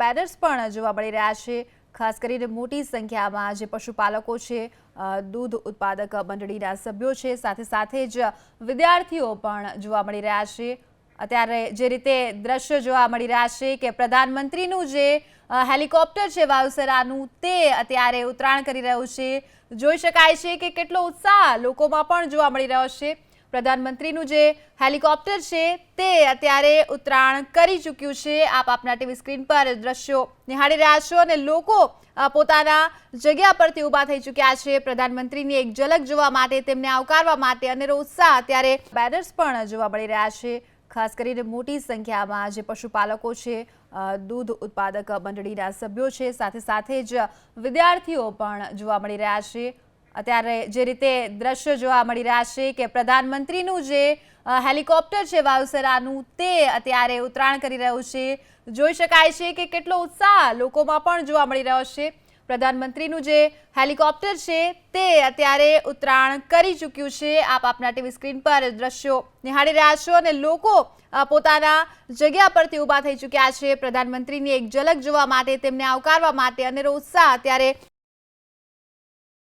Banners પણ જોવા મળી રહ્યા છે। ખાસ કરીને મોટી સંખ્યામાં જે પશુપાલકો છે, દૂધ ઉત્પાદક મંડળીના સભ્યો છે, સાથે સાથે જ વિદ્યાર્થીઓ પણ જોવા મળી રહ્યા છે। અત્યારે જે રીતે દ્રશ્ય જોવા મળી રહ્યા છે કે પ્રધાનમંત્રીનું જે હેલિકોપ્ટર છે વાયુસેનાનું, તે અત્યારે ઉતરાણ કરી રહ્યું છે। જોઈ શકાય છે કે કેટલો ઉત્સાહ લોકોમાં પણ જોવા મળી રહ્યો છે। પ્રધાનમંત્રીનું જે હેલિકોપ્ટર છે તે અત્યારે ઉતરાણ કરી ચૂક્યું છે। આપ આપના ટીવી સ્ક્રીન પર દ્રશ્યો નિહાળી રહ્યા છો અને લોકો પોતાના જગ્યા પરથી ઊભા થઈ ચૂક્યા છે। પ્રધાનમંત્રીની એક ઝલક જોવા માટે, તેમને આવકારવા માટે અનેરો ઉત્સાહ અત્યારે બેનર્સ પણ જોવા મળી રહ્યા છે। ખાસ કરીને મોટી સંખ્યામાં જે પશુપાલકો છે, દૂધ ઉત્પાદક મંડળીના સભ્યો છે, સાથે સાથે જ વિદ્યાર્થીઓ પણ જોવા મળી રહ્યા છે। અત્યારે જે રીતે દ્રશ્ય જોવા મળી રહ્યા છે કે પ્રધાનમંત્રીનું જે હેલિકોપ્ટર છે વાયુસેનાનું, તે અત્યારે ઉતરાણ કરી રહ્યું છે। જોઈ શકાય છે કે કેટલો ઉત્સાહ લોકોમાં પણ જોવા મળી રહ્યો છે। પ્રધાનમંત્રીનું જે હેલિકોપ્ટર છે તે અત્યારે ઉતરાણ કરી ચૂક્યું છે। આપ આપના ટીવી સ્ક્રીન પર દ્રશ્યો નિહાળી રહ્યા છો અને લોકો પોતાના જગ્યા પરથી ઊભા થઈ ચૂક્યા છે। પ્રધાનમંત્રીની એક ઝલક જોવા માટે, તેમને આવકારવા માટે અનેરો ઉત્સાહ અત્યારે